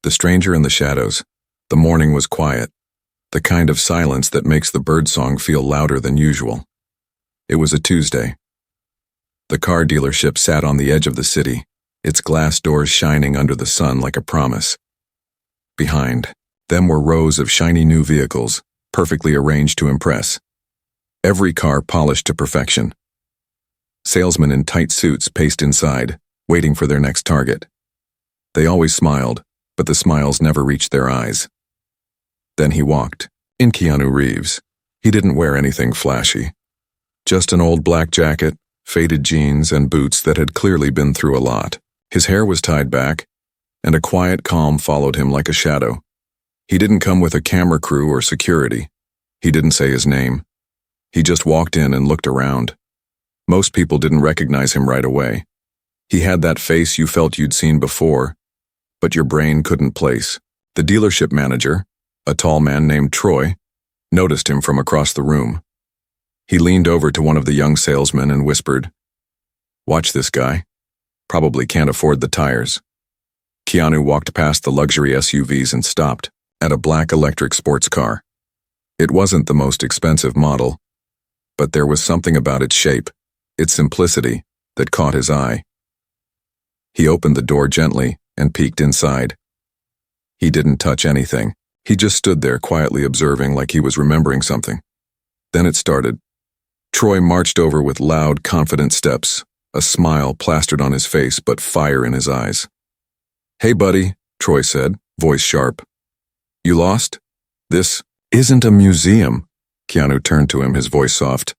The stranger in the shadows. The morning was quiet, the kind of silence that makes the birdsong feel louder than usual. It was a Tuesday. The car dealership sat on the edge of the city, its glass doors shining under the sun like a promise. Behind them were rows of shiny new vehicles, perfectly arranged to impress. Every car polished to perfection. Salesmen in tight suits paced inside, waiting for their next target. They always smiled, but the smiles never reached their eyes. Then he walked, in Keanu Reeves. He didn't wear anything flashy. Just an old black jacket, faded jeans, and boots that had clearly been through a lot. His hair was tied back, and a quiet calm followed him like a shadow. He didn't come with a camera crew or security. He didn't say his name. He just walked in and looked around. Most people didn't recognize him right away. He had that face you felt you'd seen before, but your brain couldn't place. The dealership manager, a tall man named Troy, noticed him from across the room. He leaned over to one of the young salesmen and whispered, "Watch this guy. Probably can't afford the tires." Keanu walked past the luxury SUVs and stopped at a black electric sports car. It wasn't the most expensive model, but there was something about its shape, its simplicity, that caught his eye. He opened the door gently and peeked inside. He didn't touch anything. He just stood there quietly observing like he was remembering something. Then it started. Troy marched over with loud, confident steps, a smile plastered on his face but fire in his eyes. "Hey, buddy," Troy said, voice sharp. "You lost? This isn't a museum." Keanu turned to him, his voice soft.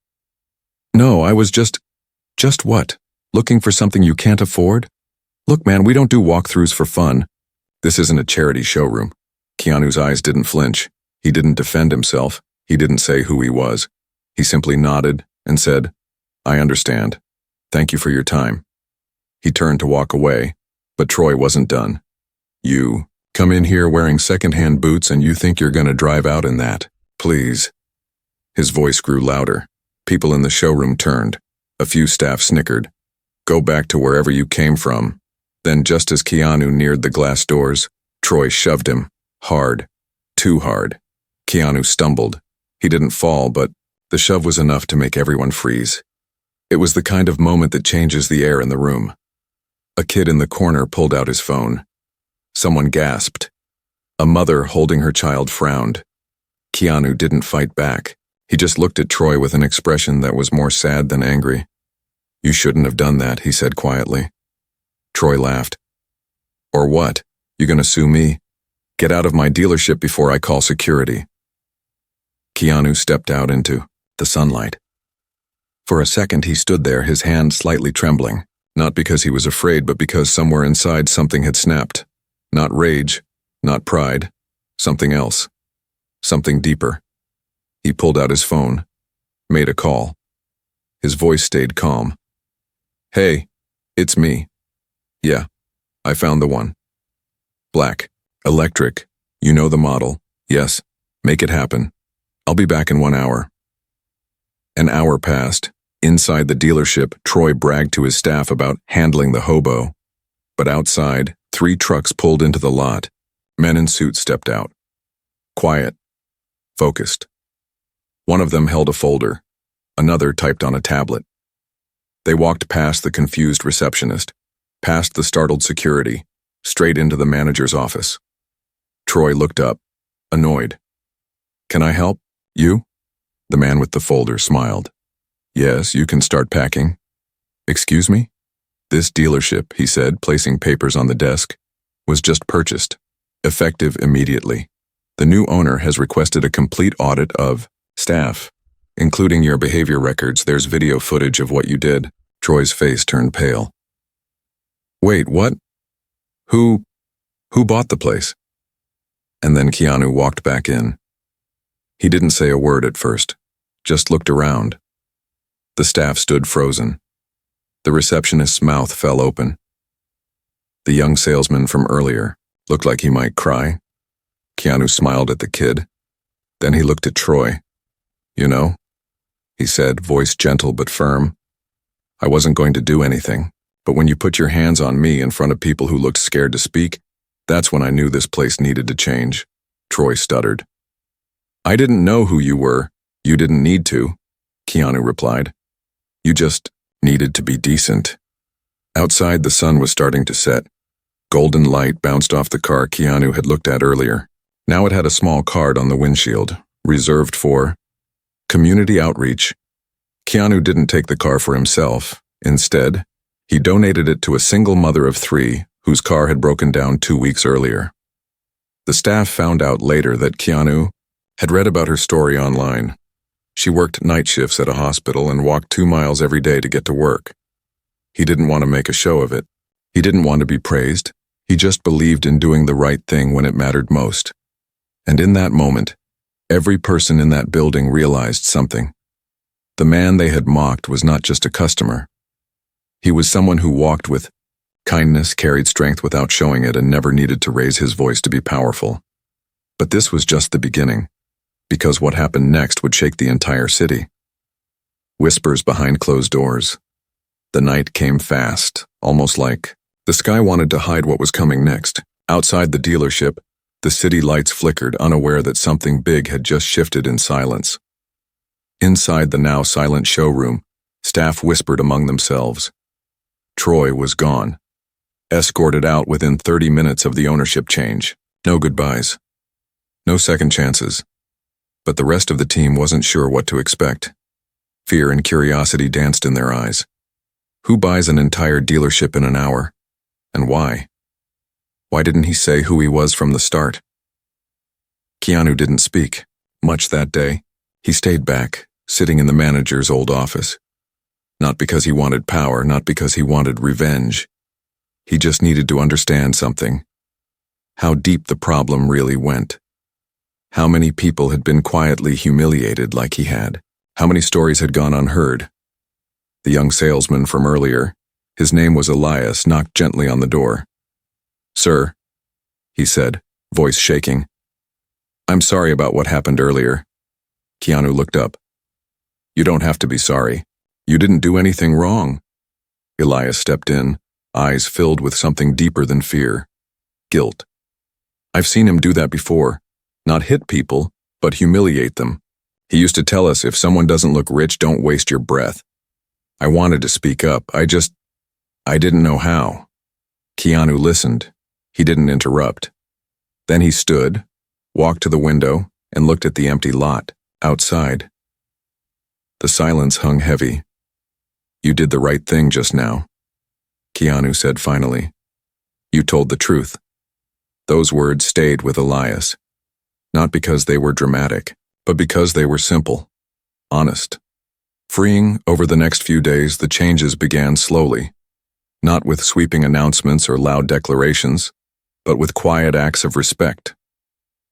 "No, I was just what? Looking for something you can't afford? Look, man, we don't do walkthroughs for fun. This isn't a charity showroom." Keanu's eyes didn't flinch. He didn't defend himself. He didn't say who he was. He simply nodded and said, "I understand. Thank you for your time." He turned to walk away, but Troy wasn't done. "You come in here wearing secondhand boots and you think you're gonna drive out in that? Please." His voice grew louder. People in the showroom turned. A few staff snickered. "Go back to wherever you came from." Then, just as Keanu neared the glass doors, Troy shoved him. Hard. Too hard. Keanu stumbled. He didn't fall, but the shove was enough to make everyone freeze. It was the kind of moment that changes the air in the room. A kid in the corner pulled out his phone. Someone gasped. A mother holding her child frowned. Keanu didn't fight back. He just looked at Troy with an expression that was more sad than angry. "You shouldn't have done that," he said quietly. Troy laughed. "Or what? You gonna sue me? Get out of my dealership before I call security." Keanu stepped out into the sunlight. For a second he stood there, his hand slightly trembling, not because he was afraid, but because somewhere inside something had snapped. Not rage, not pride, something else, something deeper. He pulled out his phone, made a call. His voice stayed calm. "Hey, it's me. Yeah, I found the one. Black, electric, you know the model. Yes, make it happen. I'll be back in 1 hour." An hour passed. Inside the dealership, Troy bragged to his staff about handling the hobo. But outside, 3 trucks pulled into the lot. Men in suits stepped out. Quiet. Focused. One of them held a folder. Another typed on a tablet. They walked past the confused receptionist, past the startled security, straight into the manager's office. Troy looked up, annoyed. "Can I help? You?" The man with the folder smiled. "Yes, you can start packing." "Excuse me?" "This dealership," he said, placing papers on the desk, "was just purchased, effective immediately. The new owner has requested a complete audit of staff, including your behavior records. There's video footage of what you did." Troy's face turned pale. "Wait, what? Who bought the place?" And then Keanu walked back in. He didn't say a word at first, just looked around. The staff stood frozen. The receptionist's mouth fell open. The young salesman from earlier looked like he might cry. Keanu smiled at the kid. Then he looked at Troy. "You know," he said, voice gentle but firm, "I wasn't going to do anything, but when you put your hands on me in front of people who looked scared to speak, That's when I knew this place needed to change, Troy stuttered. I didn't know who you were. You didn't need to, Keanu replied. You just needed to be decent. Outside, the sun was starting to set. Golden light bounced off the car Keanu had looked at earlier. Now it had a small card on the windshield, reserved for community outreach. Keanu didn't take the car for himself. Instead, he donated it to a single mother of 3 whose car had broken down 2 weeks earlier. The staff found out later that Keanu had read about her story online. She worked night shifts at a hospital and walked 2 miles every day to get to work. He didn't want to make a show of it. He didn't want to be praised. He just believed in doing the right thing when it mattered most. And in that moment, every person in that building realized something. The man they had mocked was not just a customer. He was someone who walked with kindness, carried strength without showing it, and never needed to raise his voice to be powerful. But this was just the beginning, because what happened next would shake the entire city. Whispers behind closed doors. The night came fast, almost like the sky wanted to hide what was coming next. Outside the dealership, the city lights flickered, unaware that something big had just shifted in silence. Inside the now silent showroom, staff whispered among themselves. Troy was gone, escorted out within 30 minutes of the ownership change. No goodbyes. No second chances. But the rest of the team wasn't sure what to expect. Fear and curiosity danced in their eyes. Who buys an entire dealership in an hour? And why? Why didn't he say who he was from the start? Keanu didn't speak much that day. He stayed back, sitting in the manager's old office. Not because he wanted power, not because he wanted revenge. He just needed to understand something. How deep the problem really went. How many people had been quietly humiliated like he had. How many stories had gone unheard. The young salesman from earlier, his name was Elias, knocked gently on the door. Sir, he said, voice shaking. I'm sorry about what happened earlier. Keanu looked up. You don't have to be sorry. You didn't do anything wrong. Elias stepped in, eyes filled with something deeper than fear. Guilt. I've seen him do that before. Not hit people, but humiliate them. He used to tell us, if someone doesn't look rich, don't waste your breath. I wanted to speak up. I didn't know how. Keanu listened. He didn't interrupt. Then he stood, walked to the window, and looked at the empty lot, outside. The silence hung heavy. You did the right thing just now, Keanu said finally. You told the truth. Those words stayed with Elias. Not because they were dramatic, but because they were simple, honest. Freeing over the next few days, the changes began slowly. Not with sweeping announcements or loud declarations, but with quiet acts of respect.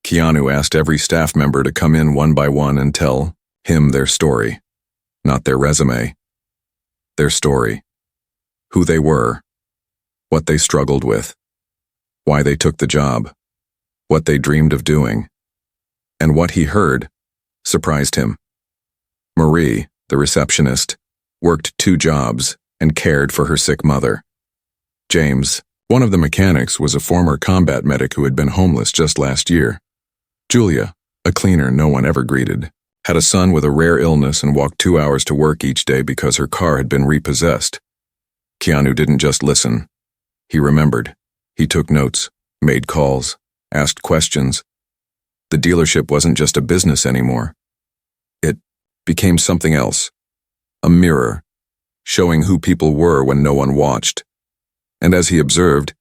Keanu asked every staff member to come in one by one and tell him their story. Not their resume. Their story. Who they were. What they struggled with. Why they took the job. What they dreamed of doing. And what he heard surprised him. Marie, the receptionist, worked 2 jobs and cared for her sick mother. James, one of the mechanics, was a former combat medic who had been homeless just last year. Julia, a cleaner no one ever greeted, had a son with a rare illness and walked 2 hours to work each day because her car had been repossessed. Keanu didn't just listen. He remembered. He took notes, made calls, asked questions. The dealership wasn't just a business anymore. It became something else. A mirror, showing who people were when no one watched. And as he observed,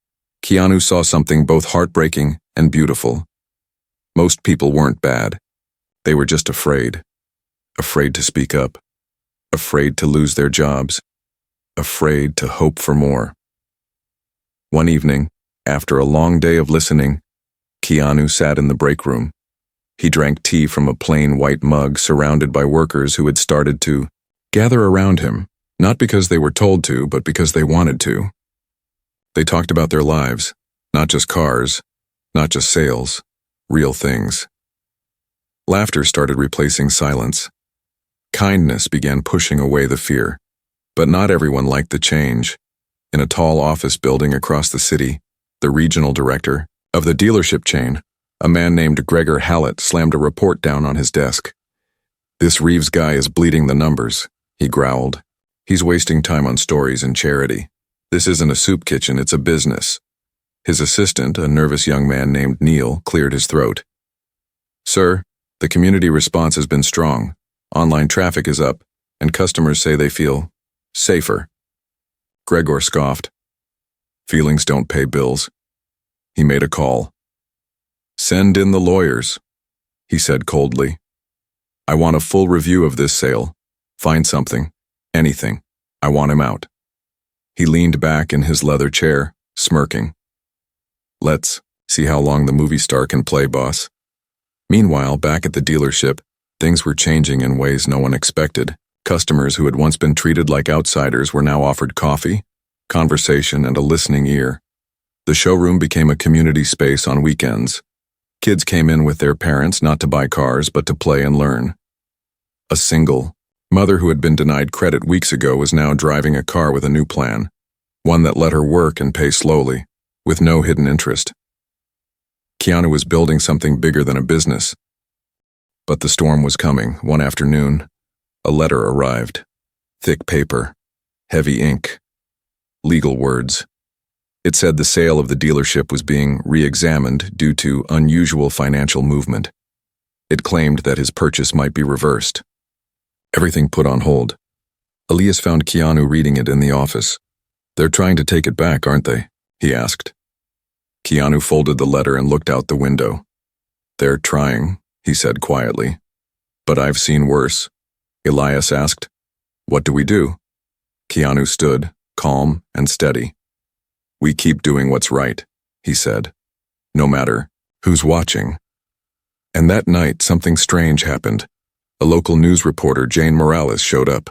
Keanu saw something both heartbreaking and beautiful. Most people weren't bad. They were just afraid. Afraid to speak up. Afraid to lose their jobs. Afraid to hope for more. One evening, after a long day of listening, Keanu sat in the break room. He drank tea from a plain white mug, surrounded by workers who had started to gather around him, not because they were told to, but because they wanted to. They talked about their lives, not just cars, not just sales, real things. Laughter started replacing silence. Kindness began pushing away the fear. But not everyone liked the change. In a tall office building across the city, the regional director, Of the dealership chain, a man named Gregor Hallett slammed a report down on his desk. "This Reeves guy is bleeding the numbers," he growled. "He's wasting time on stories and charity. This isn't a soup kitchen, it's a business." His assistant, a nervous young man named Neil, cleared his throat. "Sir, the community response has been strong. Online traffic is up, and customers say they feel safer." Gregor scoffed. "Feelings don't pay bills." He made a call. "Send in the lawyers," he said coldly. "I want a full review of this sale. Find something, anything. I want him out." He leaned back in his leather chair, smirking. "Let's see how long the movie star can play, boss." Meanwhile, back at the dealership, things were changing in ways no one expected. Customers who had once been treated like outsiders were now offered coffee, conversation, and a listening ear. The showroom became a community space on weekends. Kids came in with their parents not to buy cars but to play and learn. A single mother who had been denied credit weeks ago was now driving a car with a new plan, one that let her work and pay slowly, with no hidden interest. Keanu was building something bigger than a business. But the storm was coming. One afternoon, a letter arrived. Thick paper, heavy ink, legal words. It said the sale of the dealership was being re-examined due to unusual financial movement. It claimed that his purchase might be reversed. Everything put on hold. Elias found Keanu reading it in the office. "They're trying to take it back, aren't they?" he asked. Keanu folded the letter and looked out the window. "They're trying," he said quietly. "But I've seen worse." Elias asked, "What do we do?" Keanu stood, calm and steady. "We keep doing what's right," he said, "no matter who's watching." And that night, something strange happened. A local news reporter, Jane Morales, showed up.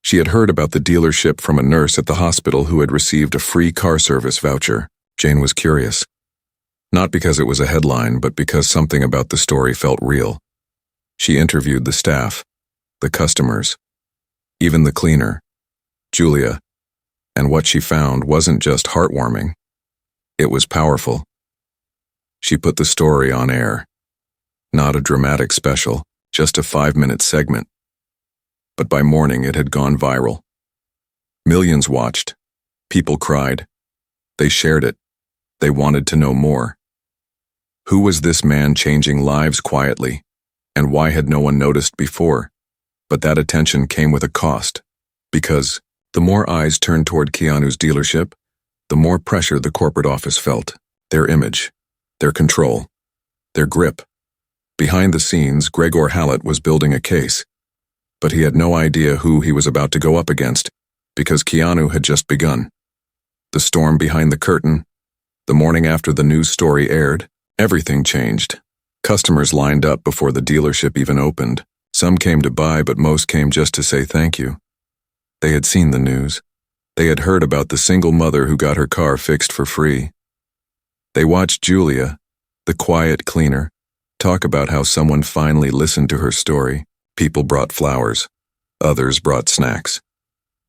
She had heard about the dealership from a nurse at the hospital who had received a free car service voucher. Jane was curious. Not because it was a headline, but because something about the story felt real. She interviewed the staff, the customers, even the cleaner, Julia, and what she found wasn't just heartwarming. It was powerful. She put the story on air. Not a dramatic special, just a 5-minute segment. But by morning it had gone viral. Millions watched. People cried. They shared it. They wanted to know more. Who was this man changing lives quietly? And why had no one noticed before? But that attention came with a cost. Because the more eyes turned toward Keanu's dealership, the more pressure the corporate office felt. Their image, their control, their grip. Behind the scenes, Gregor Hallett was building a case. But he had no idea who he was about to go up against, because Keanu had just begun. The storm behind the curtain, the morning after the news story aired, everything changed. Customers lined up before the dealership even opened. Some came to buy, but most came just to say thank you. They had seen the news. They had heard about the single mother who got her car fixed for free. They watched Julia, the quiet cleaner, talk about how someone finally listened to her story. People brought flowers. Others brought snacks.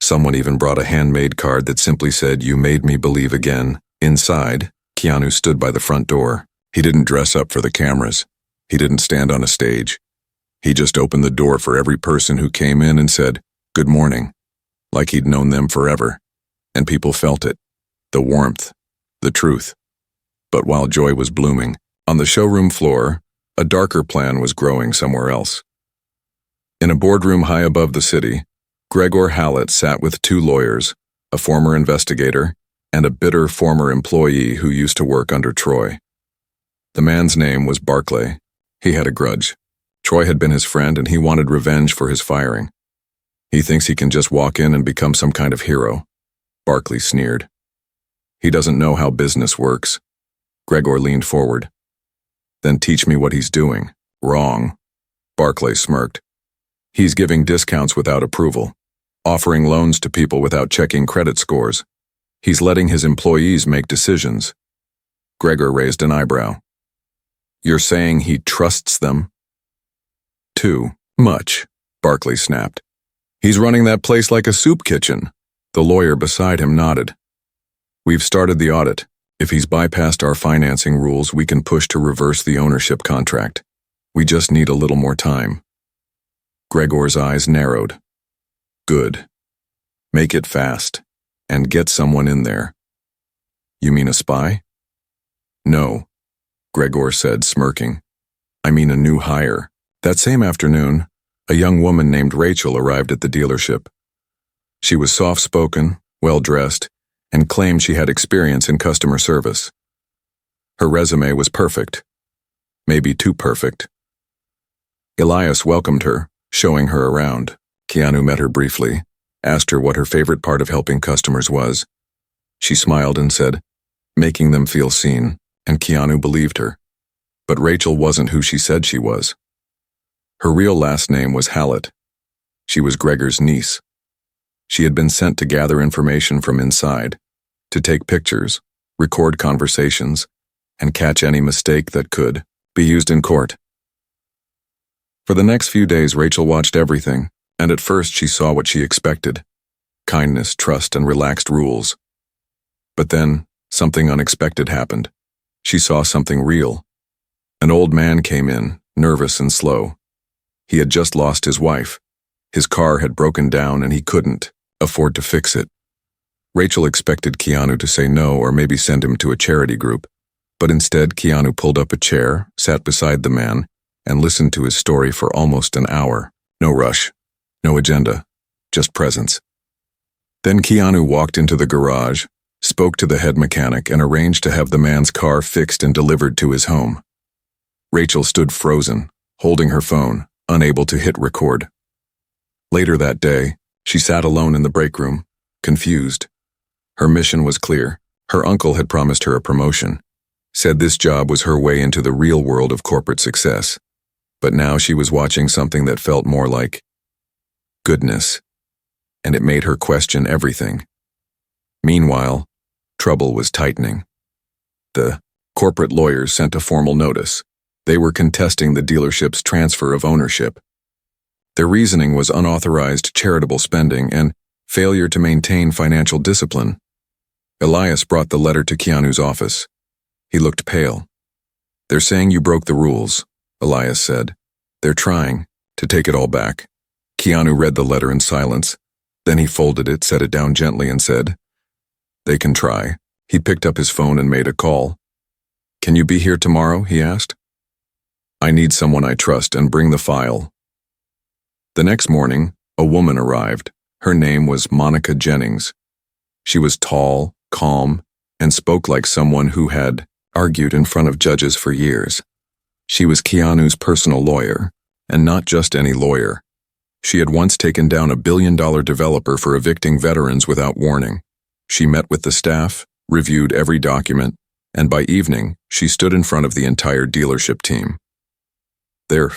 Someone even brought a handmade card that simply said, "You made me believe again." Inside, Keanu stood by the front door. He didn't dress up for the cameras. He didn't stand on a stage. He just opened the door for every person who came in and said, "Good morning," like he'd known them forever. And people felt it. The warmth. The truth. But while joy was blooming, on the showroom floor, a darker plan was growing somewhere else. In a boardroom high above the city, Gregor Hallett sat with 2 lawyers, a former investigator, and a bitter former employee who used to work under Troy. The man's name was Barclay. He had a grudge. Troy had been his friend and he wanted revenge for his firing. "He thinks he can just walk in and become some kind of hero," Barclay sneered. "He doesn't know how business works." Gregor leaned forward. "Then teach me what he's doing." "Wrong," Barclay smirked. "He's giving discounts without approval, offering loans to people without checking credit scores. He's letting his employees make decisions." Gregor raised an eyebrow. "You're saying he trusts them?" "Too much," Barclay snapped. "He's running that place like a soup kitchen." The lawyer beside him nodded. "We've started the audit. If he's bypassed our financing rules, we can push to reverse the ownership contract. We just need a little more time. Gregor's eyes narrowed. Good. Make it fast. And get someone in there. You mean a spy? No, Gregor said, smirking. I mean a new hire. That same afternoon, a young woman named Rachel arrived at the dealership. She was soft-spoken, well-dressed, and claimed she had experience in customer service. Her resume was perfect. Maybe too perfect. Elias welcomed her, showing her around. Keanu met her briefly, asked her what her favorite part of helping customers was. She smiled and said, making them feel seen, and Keanu believed her. But Rachel wasn't who she said she was. Her real last name was Hallett. She was Gregor's niece. She had been sent to gather information from inside, to take pictures, record conversations, and catch any mistake that could be used in court. For the next few days, Rachel watched everything, and at first she saw what she expected: kindness, trust, and relaxed rules. But then, something unexpected happened. She saw something real. An old man came in, nervous and slow. He had just lost his wife. His car had broken down and he couldn't afford to fix it. Rachel expected Keanu to say no or maybe send him to a charity group, but instead Keanu pulled up a chair, sat beside the man, and listened to his story for almost an hour. No rush, no agenda, just presence. Then Keanu walked into the garage, spoke to the head mechanic, and arranged to have the man's car fixed and delivered to his home. Rachel stood frozen, holding her phone, unable to hit record. Later that day, she sat alone in the break room, confused. Her mission was clear. Her uncle had promised her a promotion, said this job was her way into the real world of corporate success. But now she was watching something that felt more like goodness, and it made her question everything. Meanwhile, trouble was tightening. The corporate lawyers sent a formal notice. They were contesting the dealership's transfer of ownership. Their reasoning was unauthorized charitable spending and failure to maintain financial discipline. Elias brought the letter to Keanu's office. He looked pale. They're saying you broke the rules, Elias said. They're trying to take it all back. Keanu read the letter in silence. Then he folded it, set it down gently, and said, They can try. He picked up his phone and made a call. Can you be here tomorrow? He asked. I need someone I trust, and bring the file. The next morning, a woman arrived. Her name was Monica Jennings. She was tall, calm, and spoke like someone who had argued in front of judges for years. She was Keanu's personal lawyer, and not just any lawyer. She had once taken down a billion-dollar developer for evicting veterans without warning. She met with the staff, reviewed every document, and by evening, she stood in front of the entire dealership team. They're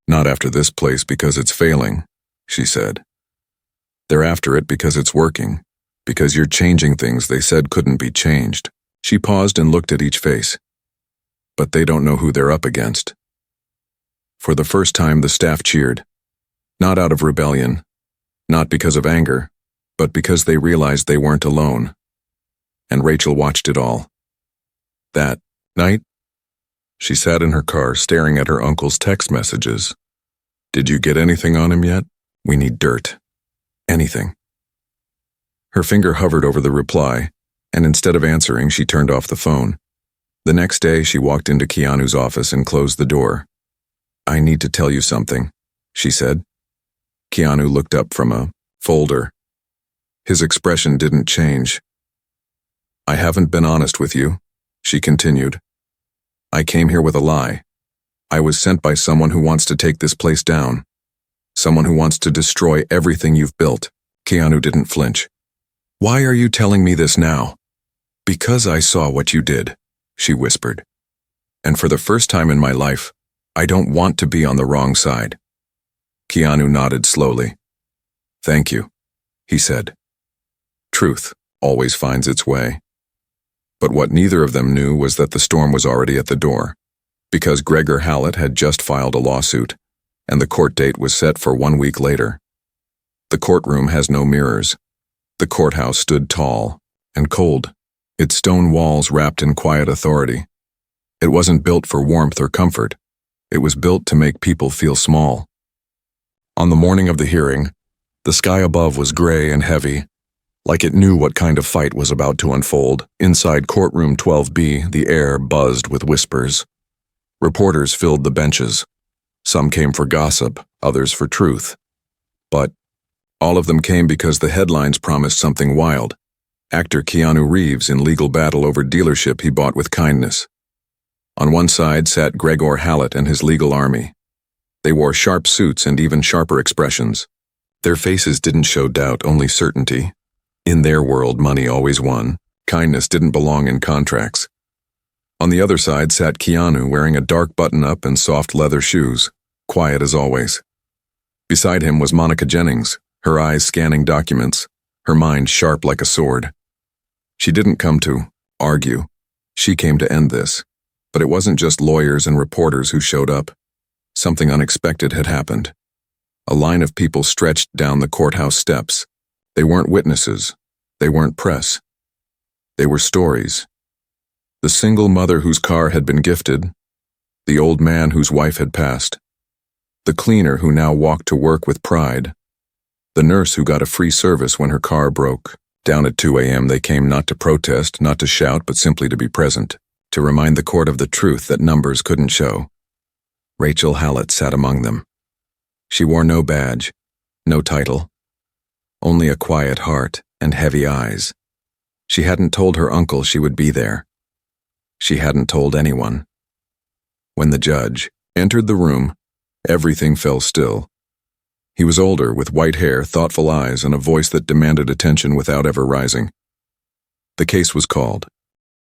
not after this place because it's failing, she said. They're after it because it's working, because you're changing things they said couldn't be changed. She paused and looked at each face. But they don't know who they're up against. For the first time, the staff cheered. Not out of rebellion, not because of anger, but because they realized they weren't alone. And Rachel watched it all. That night, she sat in her car staring at her uncle's text messages. Did you get anything on him yet? We need dirt. Anything. Her finger hovered over the reply, and instead of answering, she turned off the phone. The next day, she walked into Keanu's office and closed the door. I need to tell you something, she said. Keanu looked up from a folder. His expression didn't change. I haven't been honest with you, she continued. I came here with a lie. I was sent by someone who wants to take this place down. Someone who wants to destroy everything you've built. Keanu didn't flinch. Why are you telling me this now? Because I saw what you did, she whispered. And for the first time in my life, I don't want to be on the wrong side. Keanu nodded slowly. Thank you, he said. Truth always finds its way. But what neither of them knew was that the storm was already at the door, because Gregor Hallett had just filed a lawsuit, and the court date was set for 1 week later. The courtroom has no mirrors. The courthouse stood tall and cold. its stone walls wrapped in quiet authority. It wasn't built for warmth or comfort. It was built to make people feel small. On the morning of the hearing, the sky above was gray and heavy, like it knew what kind of fight was about to unfold. Inside courtroom 12B, the air buzzed with whispers. Reporters filled the benches. Some came for gossip, others for truth. But all of them came because the headlines promised something wild. Actor Keanu Reeves in legal battle over dealership he bought with kindness. On one side sat Gregor Hallett and his legal army. They wore sharp suits and even sharper expressions. Their faces didn't show doubt, only certainty. In their world, money always won. Kindness didn't belong in contracts. On the other side sat Keanu wearing a dark button-up and soft leather shoes, quiet as always. Beside him was Monica Jennings, her eyes scanning documents, her mind sharp like a sword. She didn't come to argue. She came to end this. But it wasn't just lawyers and reporters who showed up. Something unexpected had happened. A line of people stretched down the courthouse steps. They weren't witnesses. They weren't press. They were stories. The single mother whose car had been gifted. The old man whose wife had passed. The cleaner who now walked to work with pride. The nurse who got a free service when her car broke. Down at 2 a.m. they came not to protest, not to shout, but simply to be present, to remind the court of the truth that numbers couldn't show. Rachel Hallett sat among them. She wore no badge, no title, only a quiet heart and heavy eyes. She hadn't told her uncle she would be there. She hadn't told anyone. When the judge entered the room, everything fell still. He was older, with white hair, thoughtful eyes, and a voice that demanded attention without ever rising. The case was called.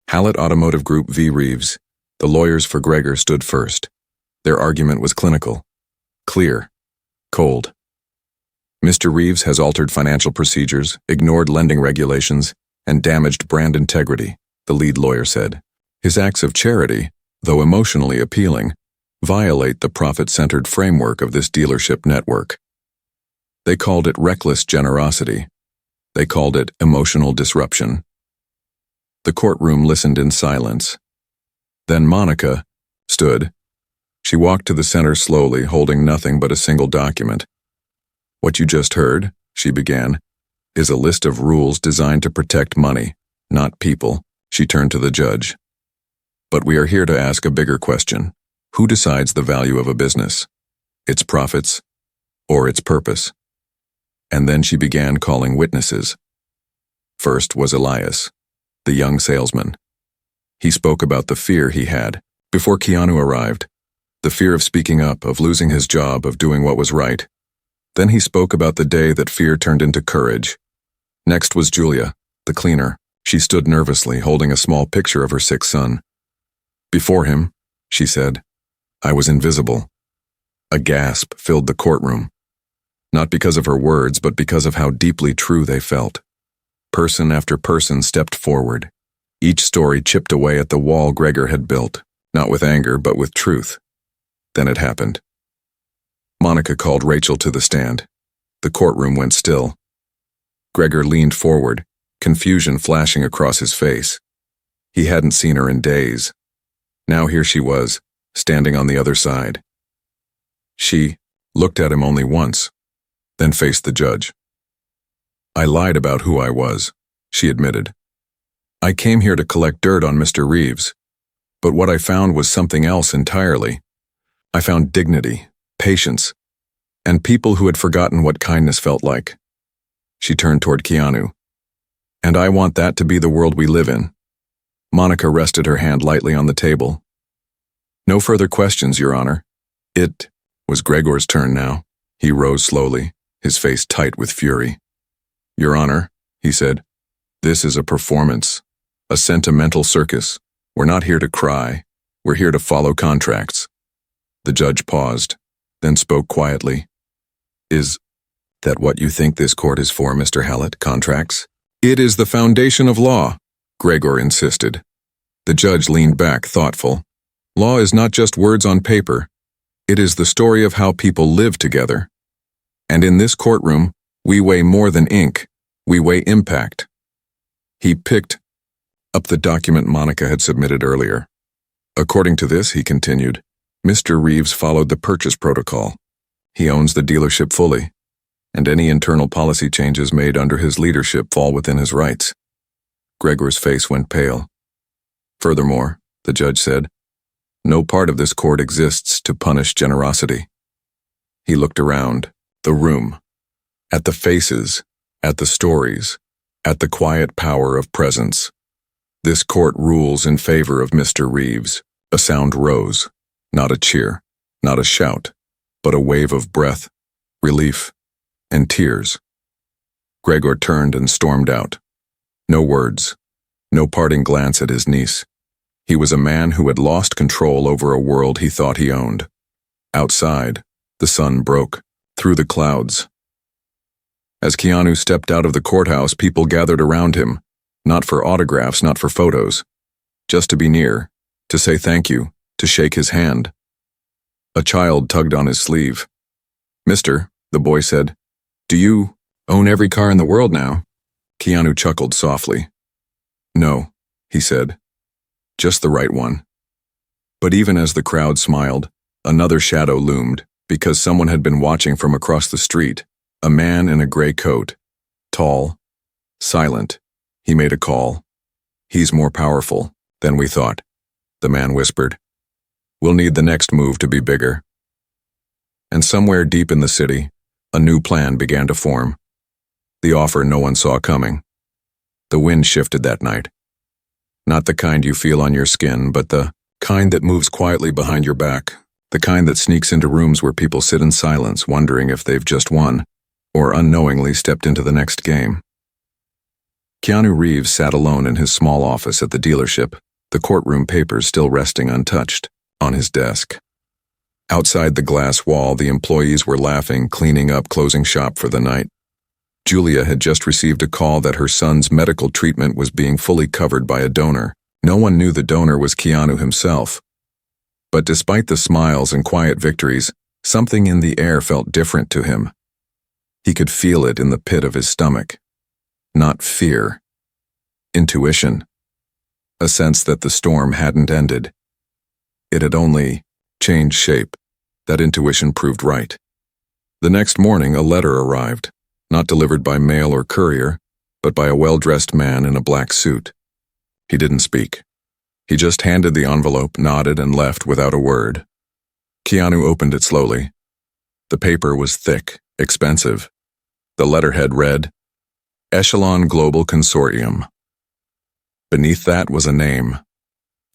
Hallett Automotive Group v. Reeves. The lawyers for Gregor stood first. Their argument was clinical, clear, cold. Mr. Reeves has altered financial procedures, ignored lending regulations, and damaged brand integrity, the lead lawyer said. His acts of charity, though emotionally appealing, violate the profit-centered framework of this dealership network. They called it reckless generosity. They called it emotional disruption. The courtroom listened in silence. Then Monica stood. She walked to the center slowly, holding nothing but a single document. "What you just heard," she began, "is a list of rules designed to protect money, not people." She turned to the judge. "But we are here to ask a bigger question. Who decides the value of a business? Its profits or its purpose?" And then she began calling witnesses. First was Elias, the young salesman. He spoke about the fear he had before Keanu arrived, the fear of speaking up, of losing his job, of doing what was right. Then he spoke about the day that fear turned into courage. Next was Julia, the cleaner. She stood nervously, holding a small picture of her sick son. "Before him," she said, "I was invisible." A gasp filled the courtroom. Not because of her words, but because of how deeply true they felt. Person after person stepped forward. Each story chipped away at the wall Gregor had built, not with anger, but with truth. Then it happened. Monica called Rachel to the stand. The courtroom went still. Gregor leaned forward, confusion flashing across his face. He hadn't seen her in days. Now here she was, standing on the other side. She looked at him only once, then faced the judge. "I lied about who I was," she admitted. "I came here to collect dirt on Mr. Reeves, but what I found was something else entirely. I found dignity, patience, and people who had forgotten what kindness felt like." She turned toward Keanu. "And I want that to be the world we live in." Monica rested her hand lightly on the table. "No further questions, Your Honor." It was Gregor's turn now. He rose slowly, his face tight with fury. "Your Honor," he said, "this is a performance, a sentimental circus. We're not here to cry. We're here to follow contracts." The judge paused, then spoke quietly. "Is that what you think this court is for, Mr. Hallett, contracts?" "It is the foundation of law," Gregor insisted. The judge leaned back, thoughtful. "Law is not just words on paper. It is the story of how people live together. And in this courtroom, we weigh more than ink. We weigh impact." He picked up the document Monica had submitted earlier. According to this, he continued, Mr. Reeves followed the purchase protocol. He owns the dealership fully, and any internal policy changes made under his leadership fall within his rights. Gregor's face went pale. Furthermore, the judge said, no part of this court exists to punish generosity. He looked around the room, at the faces, at the stories, at the quiet power of presence. This court rules in favor of Mr. Reeves. A sound rose, not a cheer, not a shout, but a wave of breath, relief, and tears. Gregor turned and stormed out. No words, no parting glance at his niece. He was a man who had lost control over a world he thought he owned. Outside, the sun broke through the clouds. As Keanu stepped out of the courthouse, people gathered around him, not for autographs, not for photos, just to be near, to say thank you, to shake his hand. A child tugged on his sleeve. Mister, the boy said, do you own every car in the world now? Keanu chuckled softly. No, he said, just the right one. But even as the crowd smiled, another shadow loomed, because someone had been watching from across the street, a man in a gray coat, tall, silent. He made a call. He's more powerful than we thought, the man whispered. We'll need the next move to be bigger. And somewhere deep in the city, a new plan began to form. The offer no one saw coming. The wind shifted that night. Not the kind you feel on your skin, but the kind that moves quietly behind your back, the kind that sneaks into rooms where people sit in silence, wondering if they've just won, or unknowingly stepped into the next game. Keanu Reeves sat alone in his small office at the dealership, the courtroom papers still resting untouched on his desk. Outside the glass wall, the employees were laughing, cleaning up, closing shop for the night. Julia had just received a call that her son's medical treatment was being fully covered by a donor. No one knew the donor was Keanu himself. But despite the smiles and quiet victories, something in the air felt different to him. He could feel it in the pit of his stomach. Not fear. Intuition. A sense that the storm hadn't ended. It had only changed shape. That intuition proved right. The next morning, a letter arrived, not delivered by mail or courier, but by a well-dressed man in a black suit. He didn't speak. He just handed the envelope, nodded, and left without a word. Keanu opened it slowly. The paper was thick, expensive. The letterhead read, Echelon Global Consortium. Beneath that was a name,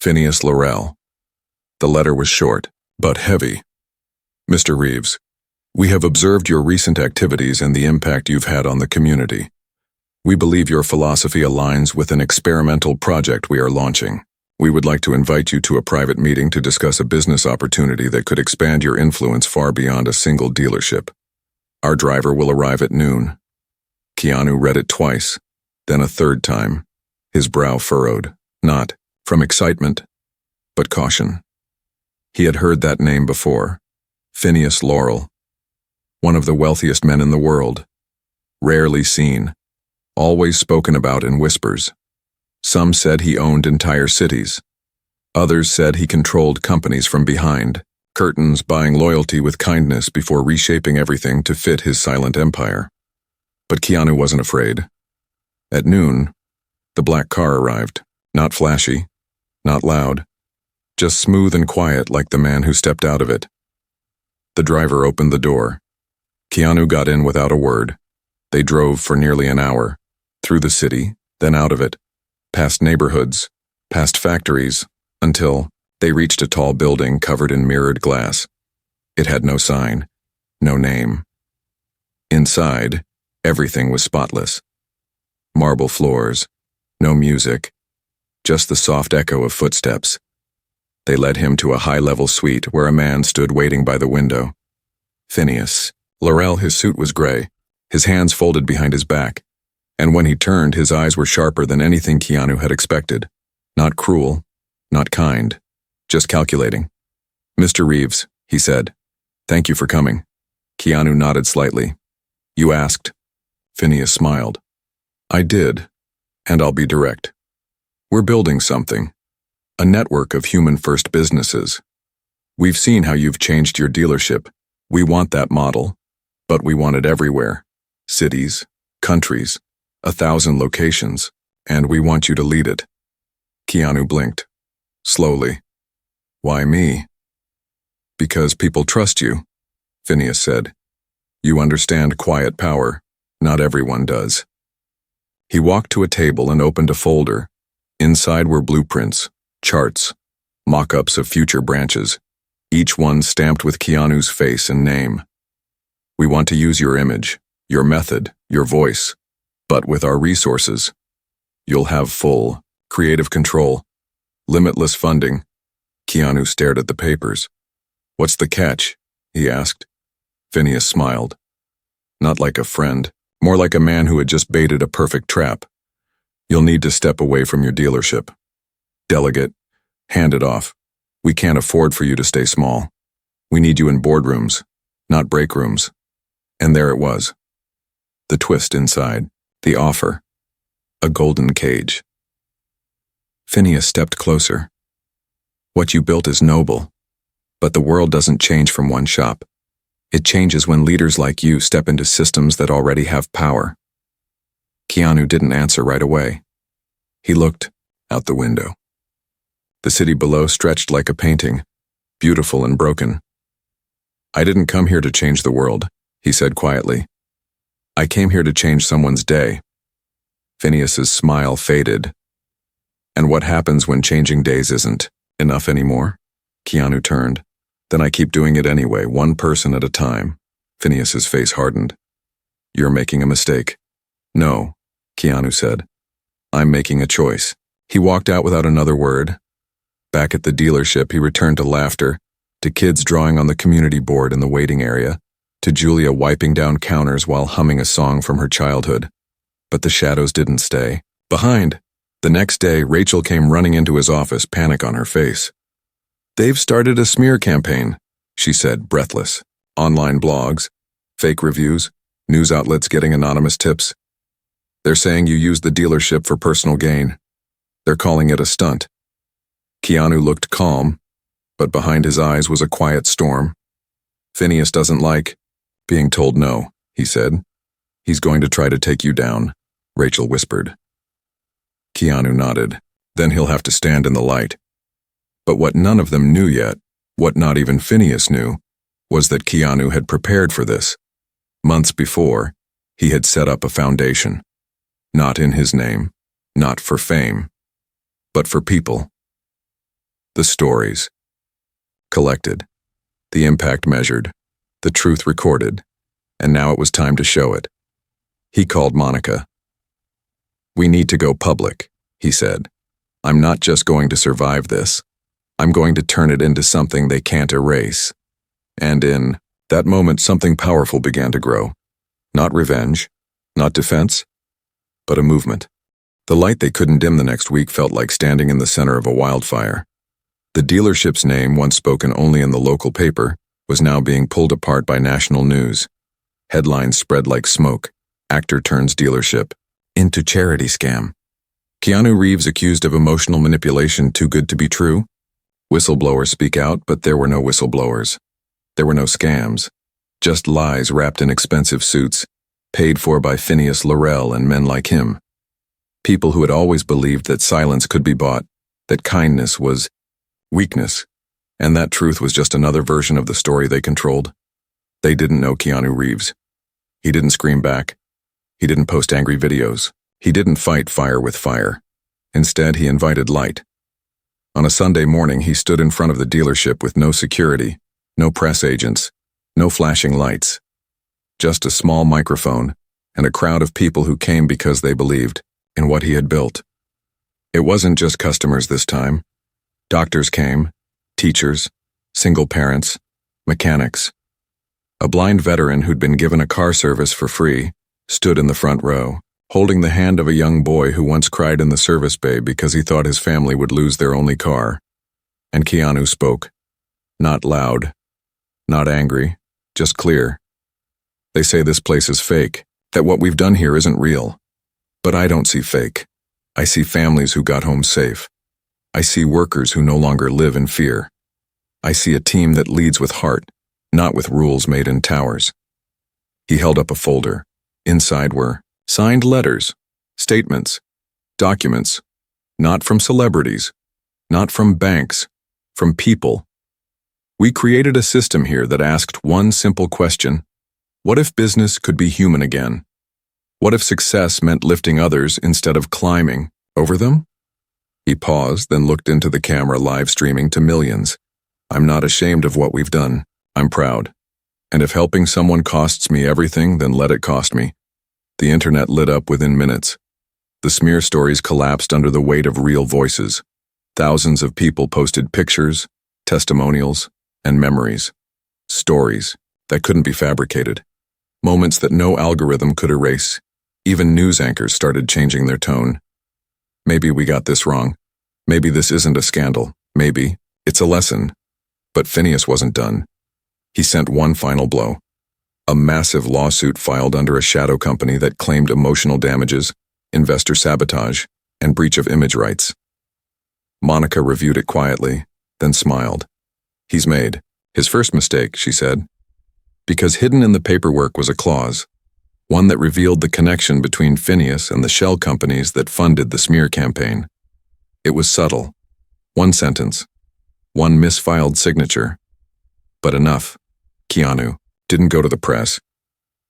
Phineas Laurel. The letter was short, but heavy. Mr. Reeves, we have observed your recent activities and the impact you've had on the community. We believe your philosophy aligns with an experimental project we are launching. We would like to invite you to a private meeting to discuss a business opportunity that could expand your influence far beyond a single dealership. Our driver will arrive at noon. Keanu read it twice, then a third time. His brow furrowed, not from excitement, but caution. He had heard that name before. Phineas Laurel. One of the wealthiest men in the world. Rarely seen. Always spoken about in whispers. Some said he owned entire cities. Others said he controlled companies from behind, curtains, buying loyalty with kindness before reshaping everything to fit his silent empire. But Keanu wasn't afraid. At noon, the black car arrived, not flashy, not loud, just smooth and quiet like the man who stepped out of it. The driver opened the door. Keanu got in without a word. They drove for nearly an hour, through the city, then out of it, past neighborhoods, past factories, until they reached a tall building covered in mirrored glass. It had no sign, no name. Inside, everything was spotless. Marble floors, no music, just the soft echo of footsteps. They led him to a high-level suite where a man stood waiting by the window. Phineas Laurel. His suit was gray, his hands folded behind his back, and when he turned, his eyes were sharper than anything Keanu had expected. Not cruel, not kind, just calculating. Mr. Reeves, he said, thank you for coming. Keanu nodded slightly. You asked. Phineas smiled. I did, and I'll be direct. We're building something, a network of human-first businesses. We've seen how you've changed your dealership. We want that model, but we want it everywhere. Cities, countries, 1,000 locations, and we want you to lead it. Keanu blinked. Slowly. Why me? Because people trust you, Phineas said. You understand quiet power. Not everyone does. He walked to a table and opened a folder. Inside were blueprints, charts, mock-ups of future branches, each one stamped with Keanu's face and name. We want to use your image, your method, your voice, but with our resources. You'll have full, creative control, limitless funding. Keanu stared at the papers. What's the catch? He asked. Phineas smiled. Not like a friend, more like a man who had just baited a perfect trap. You'll need to step away from your dealership. Delegate, hand it off. We can't afford for you to stay small. We need you in boardrooms, not break rooms. And there it was. The twist inside, the offer. A golden cage. Phineas stepped closer. What you built is noble, but the world doesn't change from one shop. It changes when leaders like you step into systems that already have power. Keanu didn't answer right away. He looked out the window. The city below stretched like a painting, beautiful and broken. I didn't come here to change the world, he said quietly. I came here to change someone's day. Phineas's smile faded. And what happens when changing days isn't enough anymore? Keanu turned. Then I keep doing it anyway, one person at a time. Phineas's face hardened. You're making a mistake. No, Keanu said. I'm making a choice. He walked out without another word. Back at the dealership, he returned to laughter, to kids drawing on the community board in the waiting area, to Julia wiping down counters while humming a song from her childhood. But the shadows didn't stay. Behind, the next day, Rachel came running into his office, panic on her face. They've started a smear campaign, she said, breathless. Online blogs, fake reviews, news outlets getting anonymous tips. They're saying you used the dealership for personal gain. They're calling it a stunt. Keanu looked calm, but behind his eyes was a quiet storm. Phineas doesn't like being told no, he said. He's going to try to take you down, Rachel whispered. Keanu nodded. Then he'll have to stand in the light. But what none of them knew yet, what not even Phineas knew, was that Keanu had prepared for this. Months before, he had set up a foundation. Not in his name, not for fame, but for people. The stories. Collected. The impact measured. The truth recorded. And now it was time to show it. He called Monica. We need to go public, he said. I'm not just going to survive this. I'm going to turn it into something they can't erase. And in that moment, something powerful began to grow. Not revenge, not defense, but a movement. The light they couldn't dim the next week felt like standing in the center of a wildfire. The dealership's name, once spoken only in the local paper, was now being pulled apart by national news. Headlines spread like smoke. Actor turns dealership into charity scam. Keanu Reeves accused of emotional manipulation too good to be true. Whistleblowers speak out, but there were no whistleblowers. There were no scams. Just lies wrapped in expensive suits, paid for by Phineas Laurel and men like him. People who had always believed that silence could be bought, that kindness was weakness, and that truth was just another version of the story they controlled. They didn't know Keanu Reeves. He didn't scream back. He didn't post angry videos. He didn't fight fire with fire. Instead, he invited light. On a Sunday morning, he stood in front of the dealership with no security, no press agents, no flashing lights. Just a small microphone and a crowd of people who came because they believed in what he had built. It wasn't just customers this time. Doctors came, teachers, single parents, mechanics. A blind veteran who'd been given a car service for free stood in the front row, holding the hand of a young boy who once cried in the service bay because he thought his family would lose their only car. And Keanu spoke. Not loud, not angry, just clear. They say this place is fake, that what we've done here isn't real. But I don't see fake. I see families who got home safe. I see workers who no longer live in fear. I see a team that leads with heart, not with rules made in towers. He held up a folder. Inside were signed letters, statements, documents, not from celebrities, not from banks, from people. We created a system here that asked one simple question: what if business could be human again? What if success meant lifting others instead of climbing over them? He paused, then looked into the camera live streaming to millions. I'm not ashamed of what we've done. I'm proud. And if helping someone costs me everything, then let it cost me. The internet lit up within minutes. The smear stories collapsed under the weight of real voices. Thousands of people posted pictures, testimonials, and memories. Stories that couldn't be fabricated. Moments that no algorithm could erase. Even news anchors started changing their tone. Maybe we got this wrong. Maybe this isn't a scandal. Maybe it's a lesson. But Phineas wasn't done. He sent one final blow. A massive lawsuit filed under a shadow company that claimed emotional damages, investor sabotage, and breach of image rights. Monica reviewed it quietly, then smiled. He's made his first mistake, she said. Because hidden in the paperwork was a clause, one that revealed the connection between Phineas and the shell companies that funded the smear campaign. It was subtle. One sentence. One misfiled signature. But enough. Keanu didn't go to the press.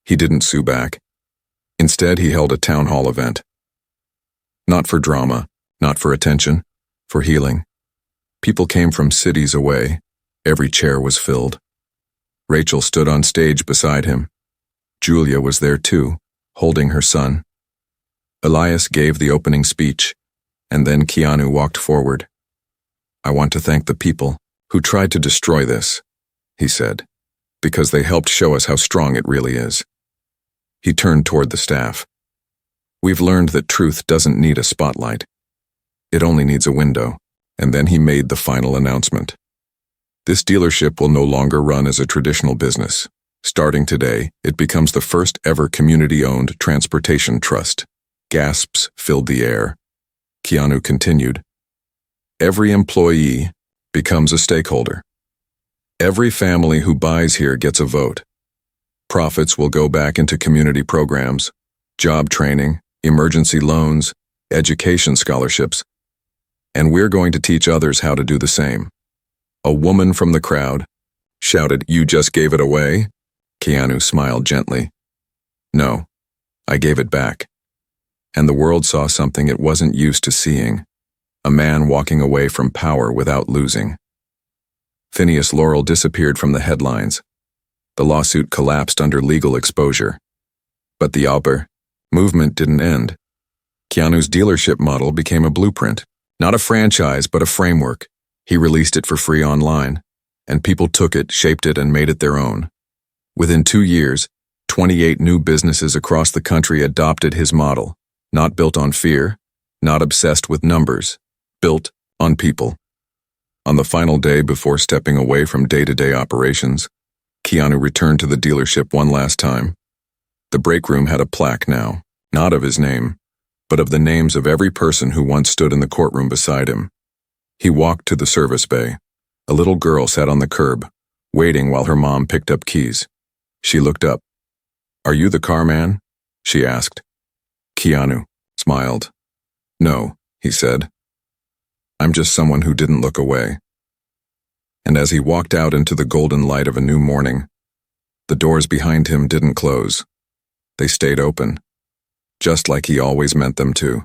He didn't sue back. Instead, he held a town hall event. Not for drama, not for attention, for healing. People came from cities away. Every chair was filled. Rachel stood on stage beside him. Julia was there too, holding her son. Elias gave the opening speech, and then Keanu walked forward. I want to thank the people who tried to destroy this, he said, because they helped show us how strong it really is. He turned toward the staff. We've learned that truth doesn't need a spotlight. It only needs a window. And then he made the final announcement. This dealership will no longer run as a traditional business. Starting today, it becomes the first ever community-owned transportation trust. Gasps filled the air. Keanu continued. Every employee becomes a stakeholder. Every family who buys here gets a vote. Profits will go back into community programs, job training, emergency loans, education scholarships, and we're going to teach others how to do the same. A woman from the crowd shouted, "You just gave it away?" Keanu smiled gently. No, I gave it back. And the world saw something it wasn't used to seeing. A man walking away from power without losing. Phineas Laurel disappeared from the headlines. The lawsuit collapsed under legal exposure. But the Alper movement didn't end. Keanu's dealership model became a blueprint, not a franchise, but a framework. He released it for free online, and people took it, shaped it, and made it their own. Within 2 years, 28 new businesses across the country adopted his model, not built on fear, not obsessed with numbers, built on people. On the final day before stepping away from day-to-day operations, Keanu returned to the dealership one last time. The break room had a plaque now, not of his name, but of the names of every person who once stood in the courtroom beside him. He walked to the service bay. A little girl sat on the curb, waiting while her mom picked up keys. She looked up. "Are you the car man?" she asked. Keanu smiled. "No," he said. "I'm just someone who didn't look away." And as he walked out into the golden light of a new morning, the doors behind him didn't close. They stayed open, just like he always meant them to.